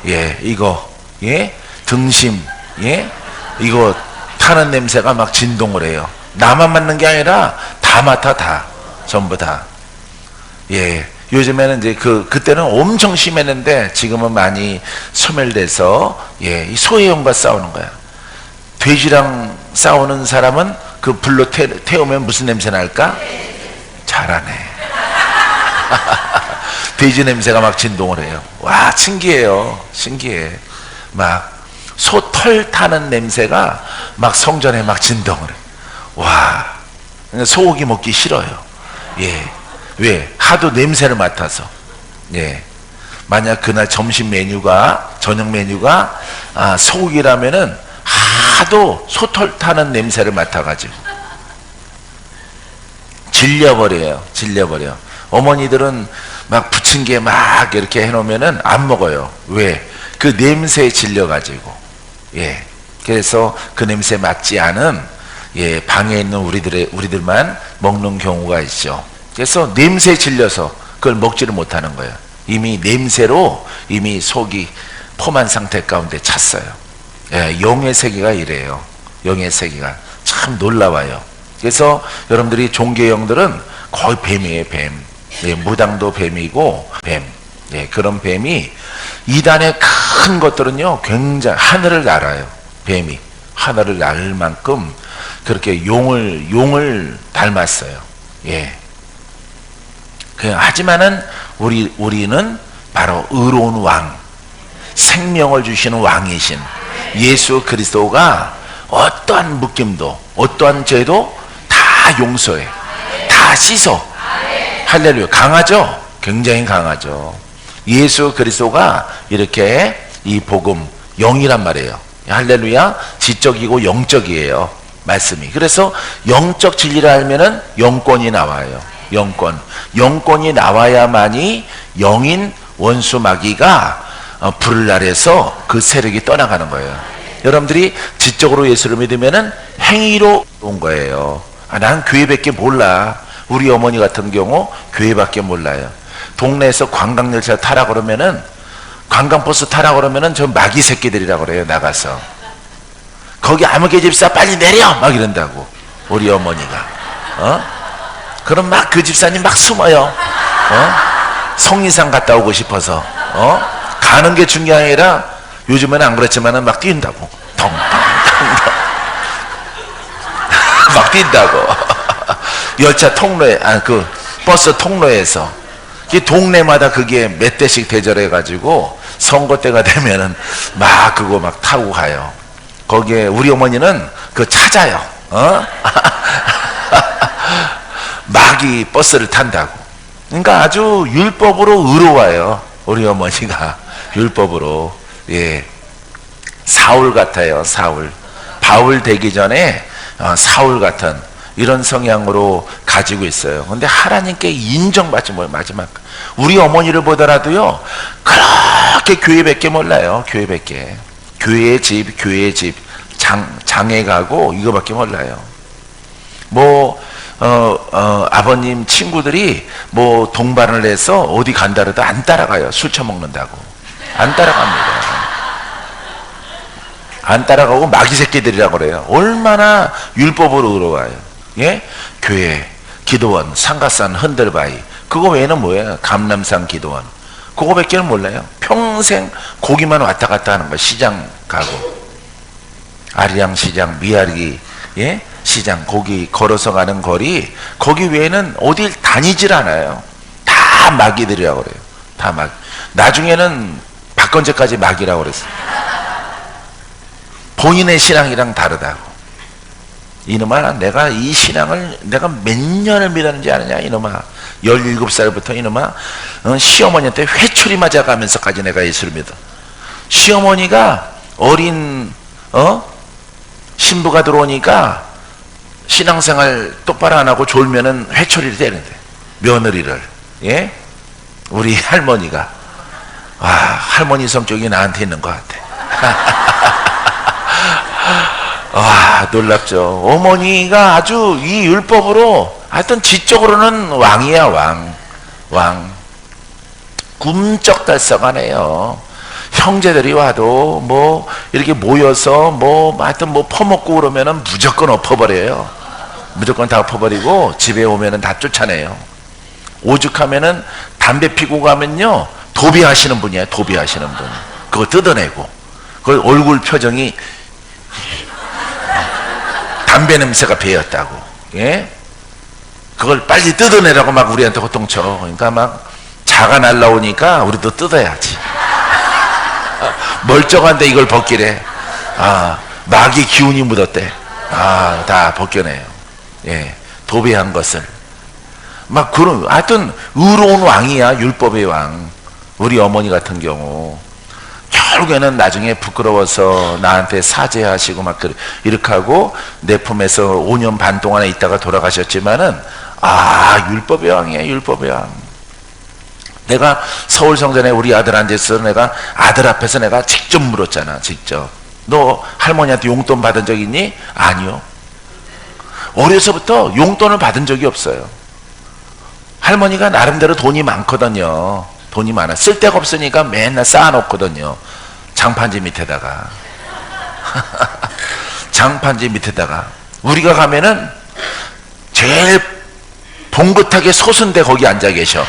예, 이거 예 등심 예 이거 타는 냄새가 막 진동을 해요. 나만 맡는 게 아니라 다 맡아. 다 전부 다. 예. 요즘에는 이제 그때는 엄청 심했는데 지금은 많이 소멸돼서 예, 이 소의 영과 싸우는 거야. 돼지랑 싸우는 사람은 그 불로 태우면 무슨 냄새 날까? 잘하네. 돼지 냄새가 막 진동을 해요. 와, 신기해요. 신기해. 막 소 털 타는 냄새가 막 성전에 막 진동을 해. 와, 소고기 먹기 싫어요. 예. 왜? 하도 냄새를 맡아서. 예. 만약 그날 점심 메뉴가, 저녁 메뉴가, 소고기라면은 하도 소털 타는 냄새를 맡아가지고. 질려버려요. 질려버려. 어머니들은 막 부침개 막 이렇게 해놓으면은 안 먹어요. 왜? 그 냄새에 질려가지고. 예. 그래서 그 냄새 맡지 않은 예, 방에 있는 우리들만 먹는 경우가 있죠. 그래서 냄새에 질려서 그걸 먹지를 못하는 거예요. 이미 냄새로 이미 속이 포만 상태 가운데 찼어요. 예, 영의 세계가 이래요. 영의 세계가 참 놀라워요. 그래서 여러분들이 종교의 영들은 거의 뱀이에요. 뱀. 예, 무당도 뱀이고 뱀. 예, 그런 뱀이 이단의 큰 것들은요 굉장히 하늘을 날아요. 뱀이 하늘을 날 만큼 그렇게 용을 닮았어요. 예. 하지만은 우리는 바로 의로운 왕, 생명을 주시는 왕이신 예수 그리스도가 어떠한 묶임도 어떠한 죄도 다 용서해, 다 씻어. 할렐루야. 강하죠? 굉장히 강하죠. 예수 그리스도가 이렇게 이 복음 영이란 말이에요. 할렐루야. 지적이고 영적이에요. 말씀이. 그래서 영적 진리를 알면은 영권이 나와요. 영권이 나와야만이 영인 원수 마귀가 불을 아래서 그 세력이 떠나가는 거예요. 여러분들이 지적으로 예수를 믿으면은 행위로 온 거예요. 난 교회밖에 몰라. 우리 어머니 같은 경우 교회밖에 몰라요. 동네에서 관광열차 타라 그러면은, 관광버스 타라 그러면은 저 마귀 새끼들이라 그래요. 나가서 거기 아무개 집사 빨리 내려 막 이런다고 우리 어머니가. 그럼 막 그 집사님 막 숨어요. 성리산 갔다 오고 싶어서. 가는 게 중요한 게 아니라 요즘에는 안 그렇지만은 막 뛴다고. 막 뛴다고. 열차 통로에, 그 버스 통로에서. 동네마다 그게 몇 대씩 대절해가지고 선거 때가 되면은 막 그거 막 타고 가요. 거기에 우리 어머니는 그거 찾아요. 마귀 버스를 탄다고. 그러니까 아주 율법으로 의로워요. 우리 어머니가 율법으로. 예, 사울 같아요. 사울. 바울 되기 전에 사울 같은 이런 성향으로 가지고 있어요. 근데 하나님께 인정받지 못해요. 마지막 우리 어머니를 보더라도요 그렇게 교회밖에 몰라요. 교회밖에. 교회의 집 장에 가고 이거밖에 몰라요. 뭐 아버님 친구들이 뭐 동반을 해서 어디 간다 그래도 안 따라가요. 술 처먹는다고 안 따라갑니다. 안 따라가고 마귀 새끼들이라고 그래요. 얼마나 율법으로 의로워요. 예? 교회, 기도원, 상가산, 흔들바위. 그거 외에는 뭐예요? 감람산 기도원. 그거밖에 몰라요. 평생 고기만 왔다 갔다 하는 거예요. 시장 가고. 아리랑 시장, 미아리, 예? 시장, 거기 걸어서 가는 거리, 거기 외에는 어딜 다니질 않아요. 다 마귀들이라고 그래요. 다 마귀. 나중에는 박건재까지 마귀라고 그랬어요. 본인의 신앙이랑 다르다고. 이놈아, 내가 이 신앙을 내가 몇 년을 믿었는지 아느냐. 이놈아, 17살부터 이놈아 시어머니한테 회초리 맞아가면서까지 내가 예수를 믿어. 시어머니가 어린 신부가 들어오니까 신앙생활 똑바로 안 하고 졸면은 회초리를 때리는데, 며느리를. 예? 우리 할머니가. 할머니 성격이 나한테 있는 것 같아. 놀랍죠. 어머니가 아주 이 율법으로 하여튼 지적으로는 왕이야. 왕. 꿈쩍달싹하네요. 형제들이 와도 뭐 이렇게 모여서 뭐 하여튼 뭐 퍼먹고 그러면은 무조건 엎어버려요. 무조건 다 엎어버리고 집에 오면은 다 쫓아내요. 오죽하면은 담배 피고 가면요 도비하시는 분이에요. 도비하시는 분. 그거 뜯어내고 그 얼굴 표정이 담배 냄새가 배었다고. 예? 그걸 빨리 뜯어내라고 막 우리한테 호통쳐. 그러니까 막 자가 날라오니까 우리도 뜯어야지. 멀쩡한데 이걸 벗기래. 마귀 기운이 묻었대. 다 벗겨내요. 예, 도배한 것을. 막 그런, 하여튼 의로운 왕이야. 율법의 왕. 우리 어머니 같은 경우 결국에는 나중에 부끄러워서 나한테 사죄하시고 막 이렇게 하고 내 품에서 5년 반 동안에 있다가 돌아가셨지만은 율법의 왕이에요. 율법의 왕. 내가 서울 성전에 우리 아들 앉아서 내가 아들 앞에서 내가 직접 물었잖아. 직접. 너 할머니한테 용돈 받은 적 있니? 아니요. 어려서부터 용돈을 받은 적이 없어요. 할머니가 나름대로 돈이 많거든요. 돈이 많아. 쓸 데가 없으니까 맨날 쌓아놓거든요. 장판지 밑에다가. 장판지 밑에다가. 우리가 가면은 제일 봉긋하게 솟은데 거기 앉아 계셔.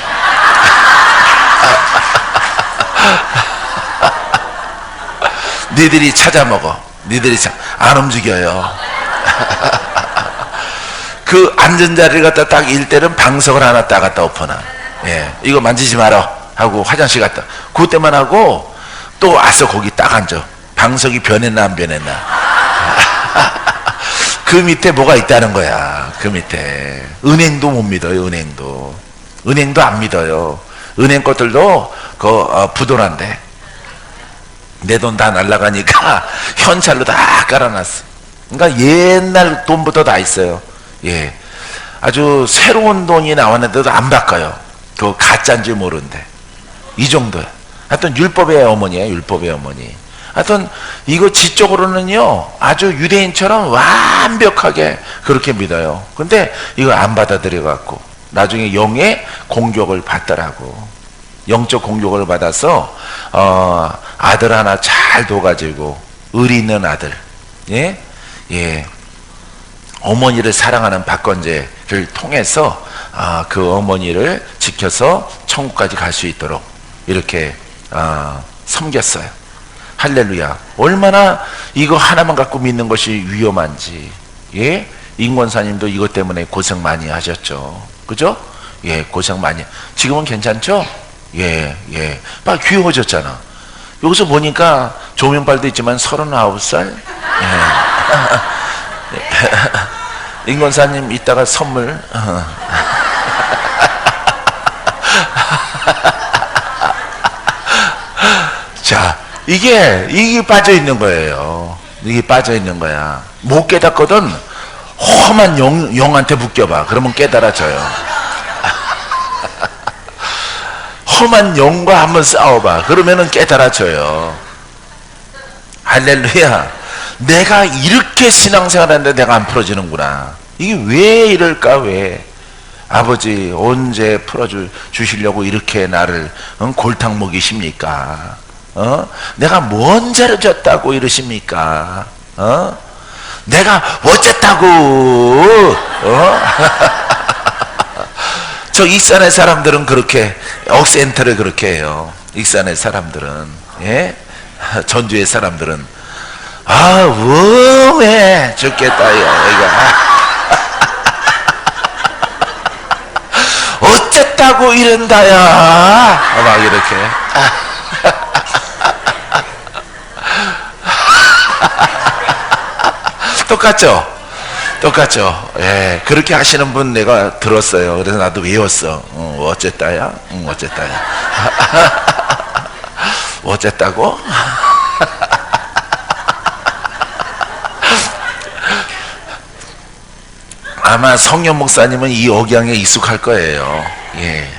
니들이 찾아 먹어. 니들이 안 움직여요. 그 앉은 자리를 갖다 딱 일 때는 방석을 하나 딱 갖다 엎어놔. 예, 이거 만지지 마라 하고 화장실 갔다. 그때만 하고 또 와서 거기 딱 앉아. 방석이 변했나 안 변했나. 그 밑에 뭐가 있다는 거야. 그 밑에 은행도 못 믿어요. 은행도 안 믿어요. 은행 것들도 부도난데 내 돈 다 날라가니까 현찰로 다 깔아놨어. 그러니까 옛날 돈부터 다 있어요. 예, 아주 새로운 돈이 나왔는데도 안 바꿔요. 그 가짜인지 모르는데 이 정도야. 하여튼 율법의 어머니야. 율법의 어머니. 하여튼 이거 지적으로는요 아주 유대인처럼 완벽하게 그렇게 믿어요. 근데 이거 안 받아들여 갖고 나중에 영의 공격을 받더라고. 영적 공격을 받아서 아들 하나 잘 둬가지고 의리 있는 아들, 예, 어머니를 사랑하는 박건재를 통해서 그 어머니를 지켜서 천국까지 갈 수 있도록 이렇게 섬겼어요. 할렐루야. 얼마나 이거 하나만 갖고 믿는 것이 위험한지. 예, 임권사님도 이것 때문에 고생 많이 하셨죠. 그죠? 예, 고생 많이. 지금은 괜찮죠? 예. 막 귀여워졌잖아. 여기서 보니까 조명빨도 있지만 39살. 예. 임권사님 이따가 선물. 자, 이게 빠져 있는 거예요. 이게 빠져 있는 거야. 못 깨닫거든 험한 영한테 묶여봐. 그러면 깨달아져요. 험한 영과 한번 싸워봐. 그러면은 깨달아져요. 할렐루야. 내가 이렇게 신앙생활하는데 내가 안 풀어지는구나. 이게 왜 이럴까? 왜? 아버지 언제 풀어주시려고 이렇게 나를 골탕 먹이십니까? 내가 뭔 죄를 졌다고 이러십니까? 내가 어쨌다고? 저 익산의 사람들은 그렇게 억센터를 그렇게 해요. 익산의 사람들은, 예? 전주의 사람들은 웜해 죽겠다 얘가. 어쨌다고 이런다야 막 이렇게. 똑같죠. 예, 그렇게 하시는 분 내가 들었어요. 그래서 나도 외웠어. 어쨌다야? 어쨌다야. 어쨌다고? 아마 성령 목사님은 이 억양에 익숙할 거예요. 예.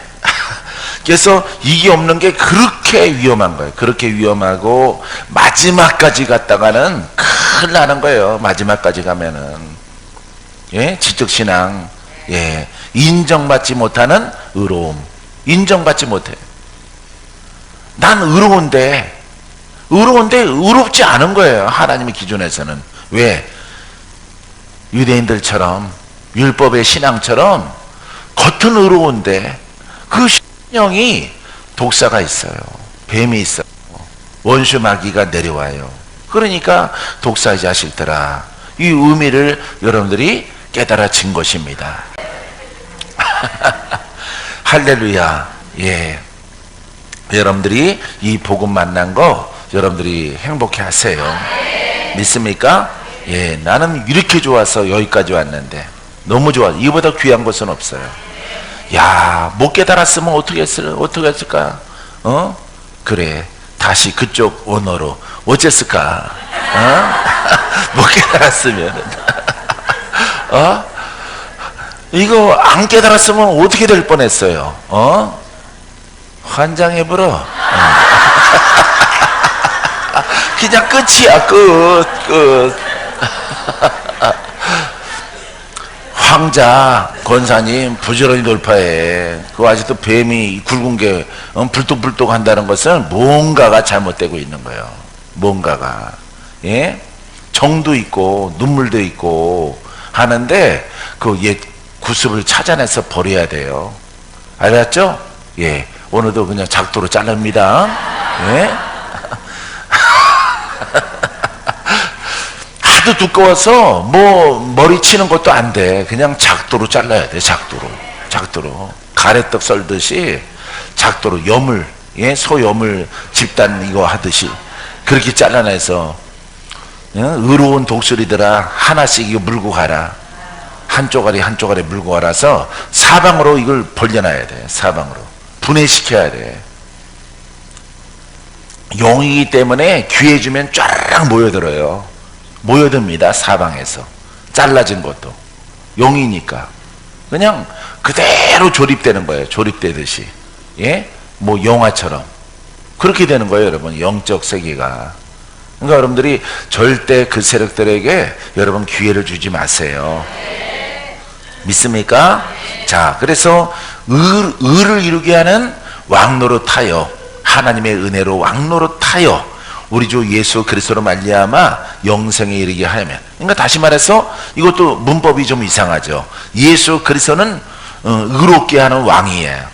그래서 이게 없는 게 그렇게 위험한 거예요. 그렇게 위험하고 마지막까지 갔다가는 큰일 나는 거예요. 마지막까지 가면은. 예, 지적신앙, 예, 인정받지 못하는 의로움, 인정받지 못해. 난 의로운데 의롭지 않은 거예요. 하나님의 기준에서는. 왜? 유대인들처럼 율법의 신앙처럼 겉은 의로운데 그 신령이 독사가 있어요. 뱀이 있어요. 원수 마귀가 내려와요. 그러니까 독사의 자식들아, 이 의미를 여러분들이 깨달아진 것입니다. 할렐루야. 예, 여러분들이 이 복음 만난 거 여러분들이 행복해 하세요. 믿습니까? 예, 나는 이렇게 좋아서 여기까지 왔는데 너무 좋아. 이보다 귀한 것은 없어요. 야, 못 깨달았으면 어떻게 했을까? 그래, 다시 그쪽 언어로 어쨌을까? 못 깨달았으면 이거 안 깨달았으면 어떻게 될 뻔했어요? 환장해버려. 그냥 끝이야. 끝. 황자 권사님 부지런히 돌파해. 그 아직도 뱀이 굵은 게 불뚝불뚝 한다는 것은 뭔가가 잘못되고 있는 거예요. 뭔가가. 예? 정도 있고 눈물도 있고 하는데 그 옛 구습을 찾아내서 버려야 돼요. 알았죠? 예. 오늘도 그냥 작도로 자릅니다. 예? 하도 두꺼워서 뭐 머리 치는 것도 안 돼. 그냥 작도로 잘라야 돼. 작도로 가래떡 썰듯이 작도로 여물, 예? 소여물 집단 이거 하듯이 그렇게 잘라내서, 의로운 독수리들아 하나씩 이거 물고 가라. 한 쪼가리 한 쪼가리 물고 가라서 사방으로 이걸 벌려놔야 돼. 사방으로 분해시켜야 돼. 용이기 때문에 귀에 주면 쫙 모여들어요. 모여듭니다. 사방에서 잘라진 것도 용이니까 그냥 그대로 조립되는 거예요. 조립되듯이. 예? 뭐 영화처럼 그렇게 되는 거예요. 여러분 영적 세계가. 그러니까 여러분들이 절대 그 세력들에게 여러분 기회를 주지 마세요. 믿습니까? 자, 그래서 의를 이루게 하는 왕노릇하여 하나님의 은혜로 왕노릇하여 우리 주 예수 그리스도로 말미암아 영생에 이르게 하면. 그러니까 다시 말해서 이것도 문법이 좀 이상하죠. 예수 그리스도는 의롭게 하는 왕이에요.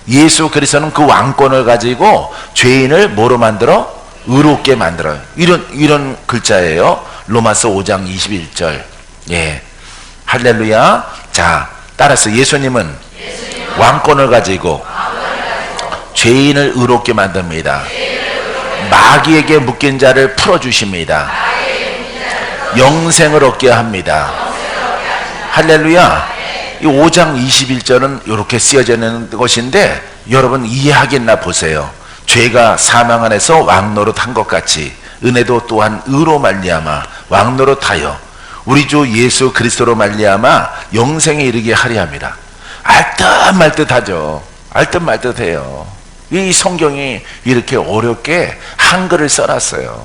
예수 그리스도는 그 왕권을 가지고 죄인을 뭐로 만들어? 의롭게 만들어요. 이런 글자예요. 로마서 5장 21절. 예. 할렐루야. 자, 따라서 예수님은 왕권을 가지고 죄인을 의롭게 만듭니다. 마귀에게 묶인 자를 풀어주십니다. 영생을 얻게 합니다. 할렐루야. 이 5장 21절은 이렇게 쓰여져 있는 것인데 여러분 이해하겠나 보세요. 죄가 사망 안에서 왕노릇한 것 같이 은혜도 또한 의로 말미암아 왕노릇하여 우리 주 예수 그리스도로 말미암아 영생에 이르게 하려 합니다. 알듯말듯하죠. 알듯말듯해요. 이 성경이 이렇게 어렵게 한글을 써놨어요.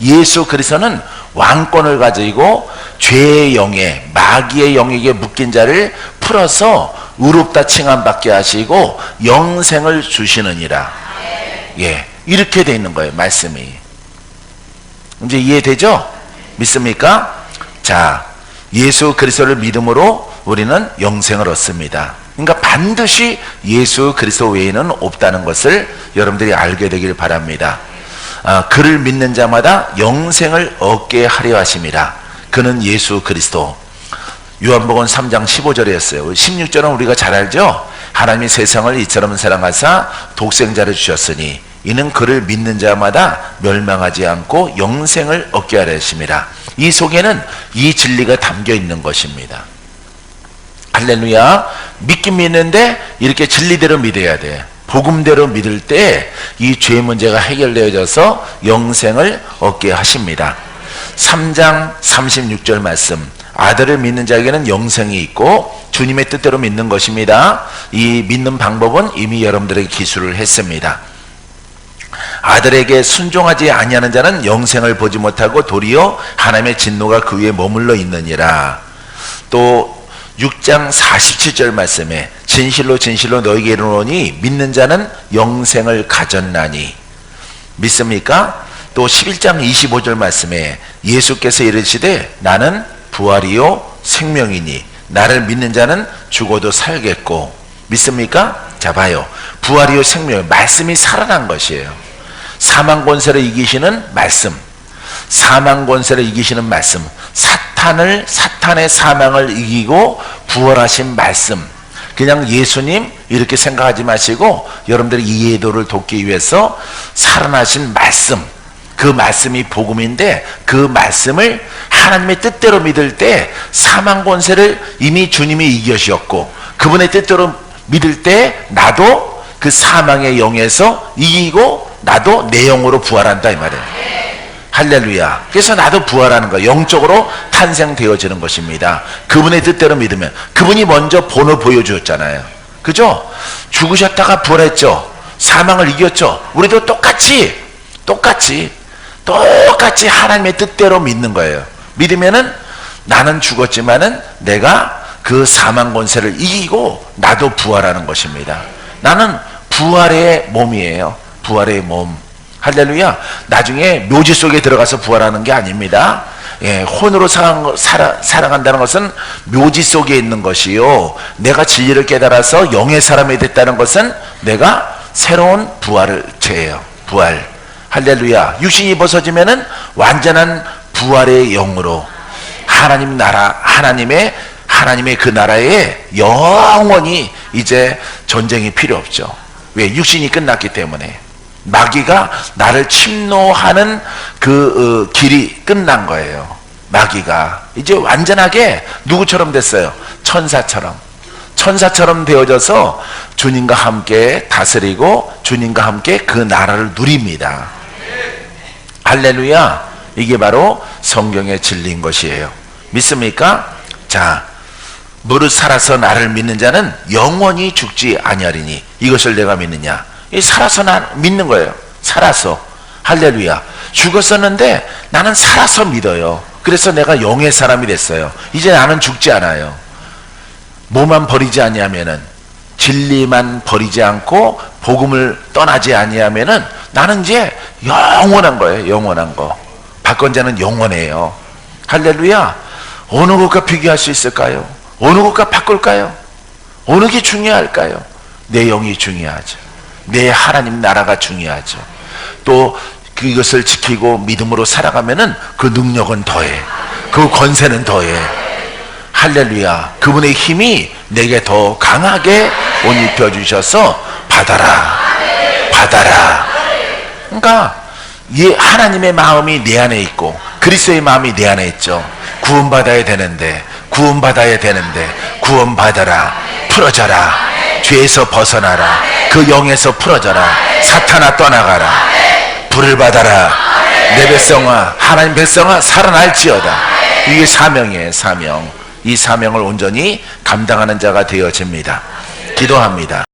예수 그리스도는 왕권을 가지고 죄의 영에 마귀의 영에게 묶인 자를 풀어서 의롭다 칭함받게 하시고 영생을 주시느니라. 예, 이렇게 돼 있는 거예요. 말씀이. 이제 이해되죠? 믿습니까? 자, 예수 그리스도를 믿음으로 우리는 영생을 얻습니다. 그러니까 반드시 예수 그리스도 외에는 없다는 것을 여러분들이 알게 되길 바랍니다. 그를 믿는 자마다 영생을 얻게 하려 하심이라. 그는 예수 그리스도. 요한복음 3장 15절이었어요. 16절은 우리가 잘 알죠? 하나님이 세상을 이처럼 사랑하사 독생자를 주셨으니 이는 그를 믿는 자마다 멸망하지 않고 영생을 얻게 하려 하심이라. 이 속에는 이 진리가 담겨 있는 것입니다. 할렐루야. 믿긴 믿는데 이렇게 진리대로 믿어야 돼. 복음대로 믿을 때 이 죄 문제가 해결되어져서 영생을 얻게 하십니다. 3장 36절 말씀. 아들을 믿는 자에게는 영생이 있고 주님의 뜻대로 믿는 것입니다. 이 믿는 방법은 이미 여러분들에게 기술을 했습니다. 아들에게 순종하지 아니하는 자는 영생을 보지 못하고 도리어 하나님의 진노가 그 위에 머물러 있느니라. 또 6장 47절 말씀에 진실로 진실로 너희에게 이르노니 믿는 자는 영생을 가졌나니. 믿습니까? 또 11장 25절 말씀에 예수께서 이르시되 나는 부활이요 생명이니 나를 믿는 자는 죽어도 살겠고. 믿습니까? 자, 봐요. 부활이요 생명이요. 말씀이 살아난 것이에요. 사망 권세를 이기시는 말씀, 사망 권세를 이기시는 말씀, 사탄의 사망을 이기고 부활하신 말씀. 그냥 예수님 이렇게 생각하지 마시고 여러분들의 이해도를 돕기 위해서 살아나신 말씀, 그 말씀이 복음인데 그 말씀을 하나님의 뜻대로 믿을 때 사망 권세를 이미 주님이 이기셨고 그분의 뜻대로 믿을 때 나도 그 사망의 영에서 이기고 나도 내 영으로 부활한다 이 말이에요. 할렐루야. 그래서 나도 부활하는 거예요. 영적으로 탄생되어지는 것입니다. 그분의 뜻대로 믿으면. 그분이 먼저 본을 보여주었잖아요. 그죠? 죽으셨다가 부활했죠. 사망을 이겼죠. 우리도 똑같이 하나님의 뜻대로 믿는 거예요. 믿으면은 나는 죽었지만은 내가 그 사망 권세를 이기고 나도 부활하는 것입니다. 나는 부활의 몸이에요. 부활의 몸. 할렐루야. 나중에 묘지 속에 들어가서 부활하는 게 아닙니다. 예, 혼으로 살아간다는 것은 묘지 속에 있는 것이요, 내가 진리를 깨달아서 영의 사람이 됐다는 것은 내가 새로운 부활을 죄예요. 부활. 할렐루야. 육신이 벗어지면은 완전한 부활의 영으로 하나님 나라, 하나님의 그 나라에 영원히 이제 전쟁이 필요 없죠. 왜? 육신이 끝났기 때문에. 마귀가 나를 침노하는 그 길이 끝난 거예요. 마귀가 이제 완전하게 누구처럼 됐어요? 천사처럼 되어져서 주님과 함께 다스리고 주님과 함께 그 나라를 누립니다. 할렐루야. 이게 바로 성경의 진리인 것이에요. 믿습니까? 자, 무릇 살아서 나를 믿는 자는 영원히 죽지 아니하리니 이것을 내가 믿느냐? 이 살아서 나 믿는 거예요. 살아서. 할렐루야. 죽었었는데 나는 살아서 믿어요. 그래서 내가 영의 사람이 됐어요. 이제 나는 죽지 않아요. 뭐만 버리지 아니하면은, 진리만 버리지 않고 복음을 떠나지 아니하면은 나는 이제 영원한 거예요. 영원한 거. 박건자는 영원해요. 할렐루야. 어느 것과 비교할 수 있을까요? 어느 것과 바꿀까요? 어느 게 중요할까요? 내 영이 중요하죠. 내 하나님 나라가 중요하죠. 또 그것을 지키고 믿음으로 살아가면은 그 능력은 더해. 그 권세는 더해. 할렐루야. 그분의 힘이 내게 더 강하게 옷 입혀주셔서 받아라. 받아라. 그러니까 하나님의 마음이 내 안에 있고 그리스도의 마음이 내 안에 있죠. 구원받아야 되는데 구원받아라. 풀어져라. 죄에서 벗어나라. 그 영에서 풀어져라. 사탄아 떠나가라. 불을 받아라. 내 백성아, 하나님 백성아 살아날지어다. 이게 사명이에요. 사명. 이 사명을 온전히 감당하는 자가 되어집니다. 기도합니다.